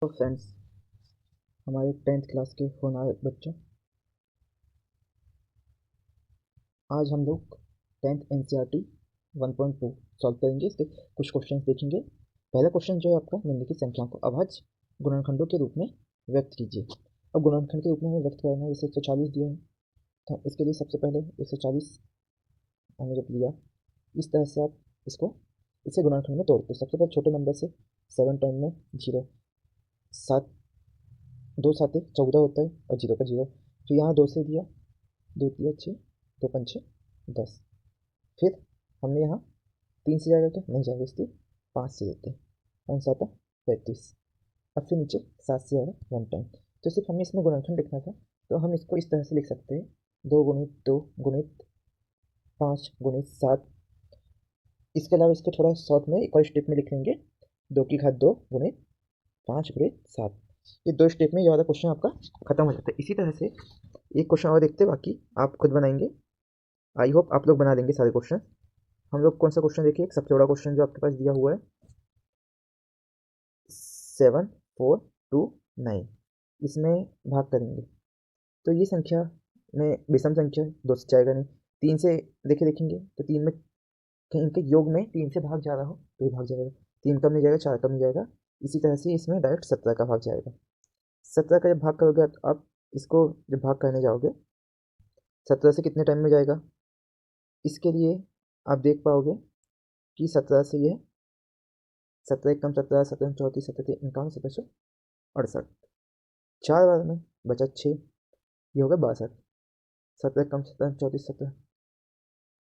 तो फ्रेंड्स, हमारे 10th class के होनहार बच्चों, आज हम लोग 10th एनसीईआरटी 1.2 सॉल्व करेंगे। इसके कुछ क्वेश्चंस देखेंगे। पहला क्वेश्चन जो है आपका, निम्नलिखित संख्याओं को अभाज्य गुणनखंडों के रूप में व्यक्त कीजिए। अब गुणनखंड के रूप में हमें व्यक्त करना है। जैसे 140 दिया है तो इसके लिए सबसे पहले 140 हमने जब लिया, इस तरह से आप इसको इसे गुणनखंड में तोड़ते हो। सबसे पहले छोटे नंबर से 7 टाइम में 0, 7 2 7 14 होता है और 0 का 0। फिर यहाँ 2 से दिया, 2 तिया 6, 2 पंचे 10। फिर हमने यहाँ 3 से जाएगा क्या, नहीं जाएगा, इसलिए 5 से देते हैं। 5 7 35। अब फिर नीचे 7 से आएगा 1 टाइम। तो सिर्फ हमें इसमें गुणनखंड लिखना था, तो हम इसको इस तरह से लिख सकते हैं, 2 गुणित 2 गुणित 5 गुणित 7। इसके अलावा इसको थोड़ा शॉर्ट में एक और स्टेप में लिख लेंगे, 2 की घात 2 गुणित 5 गुणित 7। ये 2 स्टेप में ये वाला क्वेश्चन आपका खत्म हो जाता है। इसी तरह से एक क्वेश्चन और देखते हैं, बाकी आप खुद बनाएंगे। आई होप आप लोग बना लेंगे सारे क्वेश्चन। हम लोग कौन सा क्वेश्चन देखिए, एक सबसे बड़ा क्वेश्चन जो आपके पास दिया हुआ है 7 4 2 9, इसमें भाग करेंगे तो ये संख्या में विषम संख्या 2 से जाएगा नहीं। 3 से देखेंगे तो 3 में कहीं इनके योग में 3 से भाग जा रहा हो तो ये भाग जाएगा। 3 कम नहीं जाएगा, 4 कम नहीं जाएगा। इसी तरह से इसमें डायरेक्ट 17 का भाग जाएगा। 17 का जब भाग करोगे तो आप इसको जब भाग करने जाओगे 17 से कितने टाइम में जाएगा, इसके लिए आप देख पाओगे कि 17 से ये 17 एक कम 17, 17 34, 17 51, 17 4 बार में बचा 6, ये हो गया 62। 17 कम 17 34, 17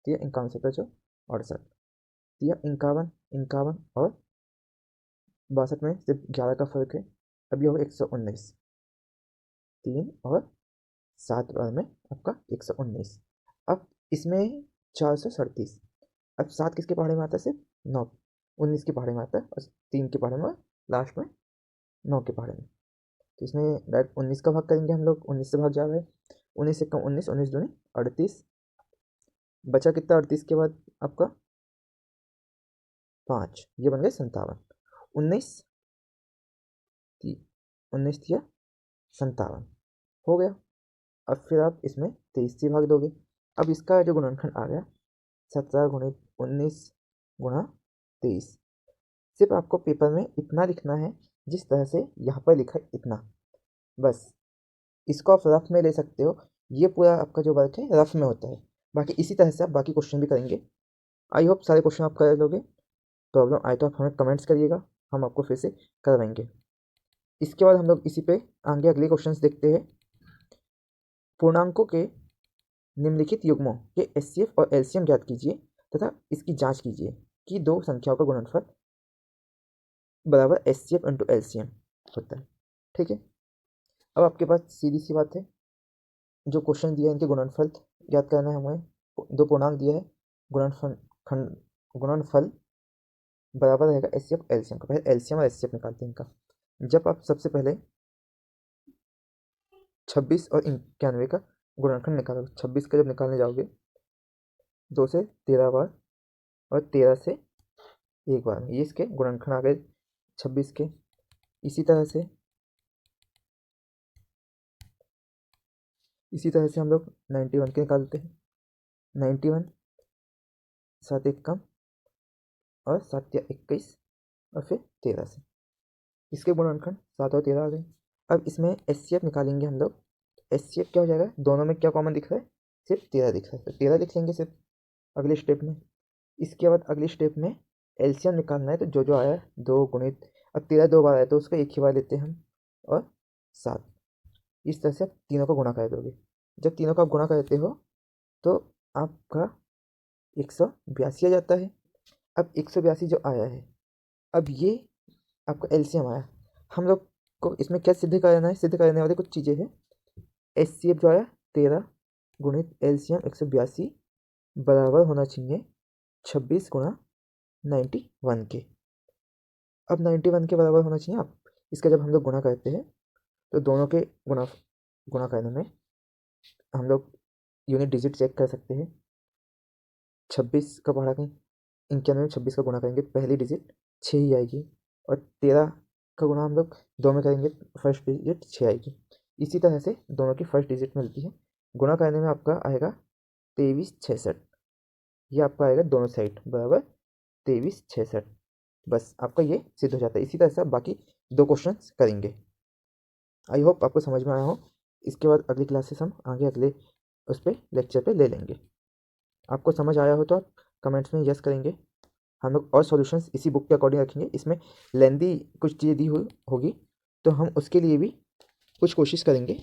तिया 51, 17 तिया 51, 51 और 62 में सिर्फ 11 का फर्क है। अब ये होगा 119, 3 और 7 बार में आपका 119। अब इसमें 437। अब 7 किसके पहाड़े में आता है, सिर्फ 9 19 के पहाड़े में आता है, और 3 के पहाड़े में, लास्ट में 9 के पहाड़े में। तो इसमें डायरेक्ट 19 का भाग करेंगे हम लोग, 19 से भाग जा रहा है। 19 से कम 19, 19 दूनी 38, बचा कितना 38 के बाद आपका 5, ये बन गए 57। 19 19 या 57 हो गया। अब फिर आप इसमें 23 से भाग दोगे। अब इसका जो गुणनखंड आ गया 17 गुणित 19 गुणा 23। सिर्फ आपको पेपर में इतना लिखना है जिस तरह से यहाँ पर लिखा है, इतना बस। इसको आप रफ में ले सकते हो, ये पूरा आपका जो वर्क है रफ में होता है। बाकी इसी तरह से आप बाकी क्वेश्चन भी करेंगे। आई होप सारे क्वेश्चन आप कर लोगे। प्रॉब्लम आए तो आप हमें कमेंट्स करिएगा, हम आपको फिर से करवाएंगे। इसके बाद हम लोग इसी पे आगे अगले क्वेश्चंस देखते हैं। पूर्णांकों के निम्नलिखित युग्मों के एचसीएफ और एलसीएम ज्ञात कीजिए तथा इसकी जांच कीजिए कि दो संख्याओं का गुणनफल बराबर एचसीएफ इंटू एलसीएम होता है। ठीक है, अब आपके पास सीधी सी बात है, जो क्वेश्चन दिया है इनके गुणनफल ज्ञात करना है हमें। दो पूर्णांक दिया है, गुणनफल बराबर रहेगा एचसीएफ एलसीएम का। पहले एलसीएम और एचसीएफ निकालते हैं इनका। जब आप सबसे पहले 26 और 91 का गुणनखंड निकालोगे, 26 का जब निकालने जाओगे 2 से 13 बार और 13 से एक बार में, ये इसके गुणनखंड आ गए 26 के। इसी तरह से हम लोग 91 के निकालते हैं। 91 7 एक कम और 7 या 21 और फिर 13 से इसके गुणनखंड 7 और 13 आ गए। अब इसमें एचसीएफ निकालेंगे हम लोग। एचसीएफ क्या हो जाएगा, दोनों में क्या कॉमन दिख रहा है, सिर्फ 13 दिख रहा है, तो 13 लिख लेंगे सिर्फ अगले स्टेप में। इसके बाद अगले स्टेप में एलसीएम निकालना है, तो जो जो आया 2 गुणित, अब 13 2 बार आया तो उसका एक ही बार लेते हैं हम, और 7। इस तरह से आप तीनों को गुणा कर दोगे। जब तीनों का आप गुणा करते हो तो आपका 182 आ जाता है। अब 182 जो आया है, अब ये आपका एलसीएम आया। हम लोग को इसमें क्या सिद्ध करना है, सिद्ध करने वाली कुछ चीज़ें हैं। एचसीएफ जो आया 13 गुणित एलसीएम 182 बराबर होना चाहिए 26 गुणा 91 के। अब 91 के बराबर होना चाहिए। आप इसका जब हम लोग गुणा करते हैं तो दोनों के गुणा करने में हम लोग यूनिट डिजिट चेक कर सकते हैं। 26 का पढ़ा कहीं 91 में 26 का गुणा करेंगे तो पहली डिजिट 6 ही आएगी, और 13 का गुणा हम लोग 2 में करेंगे, फर्स्ट डिजिट 6 आएगी। इसी तरह से दोनों की फर्स्ट डिजिट मिलती है, गुणा करने में आपका आएगा 2366। ये आपका आएगा दोनों साइड बराबर 2366। बस आपका ये सिद्ध हो जाता है। इसी तरह से आप बाकी 2 क्वेश्चन करेंगे। आई होप आपको समझ में आया हो। इसके बाद अगली क्लासेस हम आगे अगले उस पर लेक्चर पे ले लेंगे। आपको समझ आया हो तो आप कमेंट्स में यस करेंगे। हम लोग और सॉल्यूशंस इसी बुक के अकॉर्डिंग रखेंगे। इसमें लेंदी कुछ चीज़ें दी हुई होगी तो हम उसके लिए भी कुछ कोशिश करेंगे